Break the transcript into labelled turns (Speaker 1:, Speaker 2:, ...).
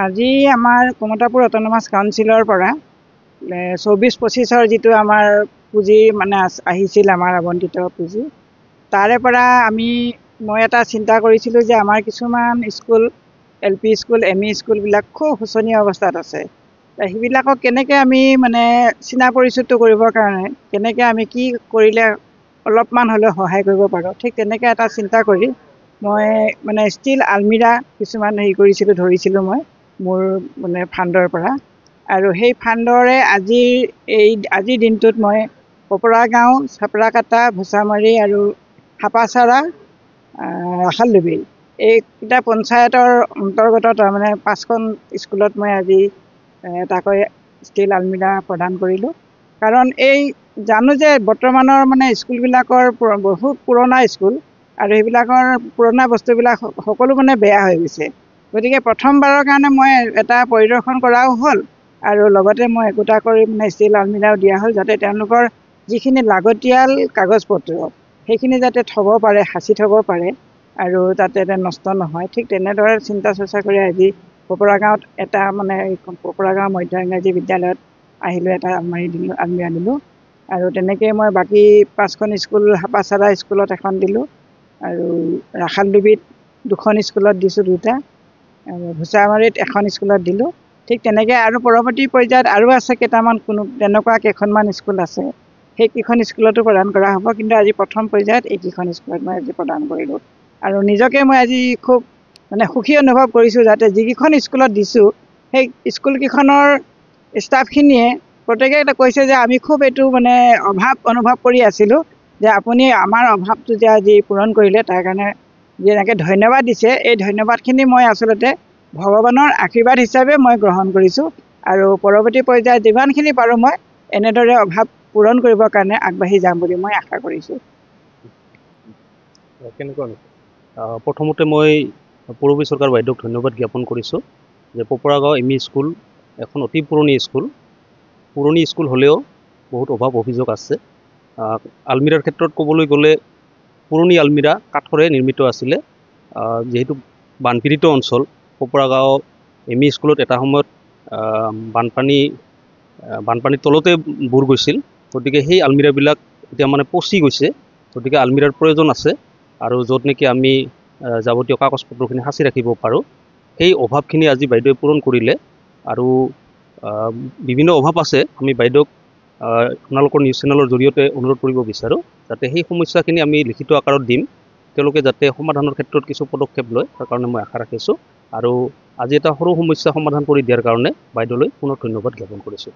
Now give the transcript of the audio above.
Speaker 1: আজি আমাৰ কমতাপুৰ অট'নমাছ কাউন্সিলৰ পৰা 24-25 যিটো আমাৰ পুঁজি মানে আহিছিল, আমাৰ আবণ্টিত পুঁজি, তাৰে পৰা মই এটা চিন্তা কৰিছিলোঁ যে আমাৰ কিছুমান স্কুল, LP স্কুল, ME স্কুলবিলাক খুব শোচনীয় অৱস্থাত আছে। সেইবিলাকক কেনেকৈ আমি মানে চিনা পৰিচয়টো কৰিবৰ কাৰণে কেনেকৈ আমি কি কৰিলে অলপমান হ'লেও সহায় কৰিব পাৰোঁ, ঠিক তেনেকৈ এটা চিন্তা কৰি মই মানে ষ্টীল আলমিৰা কিছুমান ধৰিছিলোঁ মই মোৰ মানে ফাণ্ডৰ পৰা। আৰু সেই ফাণ্ডৰে আজিৰ দিনটোত মই পপৰা গাঁও, চাপৰাকাটা, ভোচামাৰি আৰু হাপাচাৰা, ৰাখালডুবি এইকেইটা পঞ্চায়তৰ অন্তৰ্গত তাৰমানে 5খন স্কুলত মই আজি তাকৈ ষ্টীল আলমিৰা প্ৰদান কৰিলোঁ। কাৰণ জানো যে বৰ্তমানৰ মানে স্কুলবিলাকৰ বহুত পুৰণা স্কুল আৰু সেইবিলাকৰ পুৰণা বস্তুবিলাক সকলো মানে বেয়া হৈ গৈছে। গতিকে প্ৰথমবাৰৰ কাৰণে মই এটা পৰিদৰ্শন কৰাও হ'ল আৰু লগতে মই একোটা কৰি মানে ষ্টীল আলমিৰাও দিয়া হ'ল, যাতে তেওঁলোকৰ যিখিনি লাগতিয়াল কাগজ পত্ৰ সেইখিনি যাতে থ'ব পাৰে, সাঁচি থ'ব পাৰে আৰু যাতে নষ্ট নহয়। ঠিক তেনেদৰে চিন্তা চৰ্চা কৰি আজি পপৰা গাঁৱত এটা মানে পপৰা গাঁও মধ্য ইংৰাজী বিদ্যালয়ত আহিলোঁ, এটা আলমিৰা দিলোঁ। আৰু তেনেকৈ মই বাকী 5খন স্কুল, হাপাচাৰা স্কুলত এখন দিলোঁ আৰু ৰাখালডুবিত 2খন স্কুলত দিছোঁ, 2টা, আৰু ভোচামাৰিত এখন স্কুলত দিলোঁ। ঠিক তেনেকৈ আৰু পৰৱৰ্তী পৰ্যায়ত আৰু আছে কেইটামান, তেনেকুৱা কেইখনমান স্কুল আছে, সেইকেইখন স্কুলতো প্ৰদান কৰা হ'ব। কিন্তু আজি প্ৰথম পৰ্যায়ত এইকেইখন স্কুলত মই আজি প্ৰদান কৰিলোঁ আৰু নিজকে মই আজি খুব মানে সুখী অনুভৱ কৰিছোঁ, যাতে যিকেইখন স্কুলত দিছোঁ সেই স্কুলকেইখনৰ ষ্টাফখিনিয়ে প্ৰত্যেকে কৈছে যে আমি খুব এইটো মানে অভাৱ অনুভৱ কৰি আছিলোঁ, যে আপুনি আমাৰ অভাৱটো যে আজি পূৰণ কৰিলে তাৰ কাৰণে যেনেকৈ ধন্যবাদ দিছে, এই ধন্যবাদখিনি মই আচলতে ভগৱানৰ আশীৰ্বাদ হিচাপে মই গ্ৰহণ কৰিছোঁ। আৰু পৰৱৰ্তী পৰ্যায়ত যিমানখিনি পাৰোঁ মই এনেদৰে অভাৱ পূৰণ কৰিবৰ কাৰণে আগবাঢ়ি যাম বুলি মই আশা কৰিছোঁ।
Speaker 2: প্ৰথমতে মই পূৰবী চৰকাৰ বাইদেউক ধন্যবাদ জ্ঞাপন কৰিছোঁ যে পপৰা গাঁও ME স্কুল এখন অতি পুৰণি স্কুল হ'লেও বহুত অভাৱ অভিযোগ আছে। আলমিৰাৰ ক্ষেত্ৰত ক'বলৈ গ'লে পুৰণি আলমিৰা কাঠৰে নিৰ্মিত আছিলে। যিহেতু বানপীড়িত অঞ্চল, পপৰা গাঁও ME স্কুলত এটা সময়ত বানপানীৰ তলতে বুৰ গৈছিল। গতিকে সেই আলমিৰাবিলাক এতিয়া মানে পচি গৈছে। গতিকে আলমিৰাৰ প্ৰয়োজন আছে আৰু য'ত নেকি আমি যাৱতীয় কাগজ পত্ৰখিনি সাঁচি ৰাখিব পাৰোঁ, সেই অভাৱখিনি আজি বাইদেৱে পূৰণ কৰিলে। আৰু বিভিন্ন অভাৱ আছে, আমি বাইদেউক আপোনালোকৰ নিউজ চেনেলৰ জৰিয়তে অনুৰোধ কৰিব বিচাৰোঁ যাতে সেই সমস্যাখিনি আমি লিখিত আকাৰত দিম, তেওঁলোকে যাতে সমাধানৰ ক্ষেত্ৰত কিছু পদক্ষেপ লয়, তাৰ কাৰণে মই আশা ৰাখিছোঁ। আৰু আজি এটা সৰু সমস্যা সমাধান কৰি দিয়াৰ কাৰণে বাইদেউলৈ পুনৰ ধন্যবাদ জ্ঞাপন কৰিছোঁ।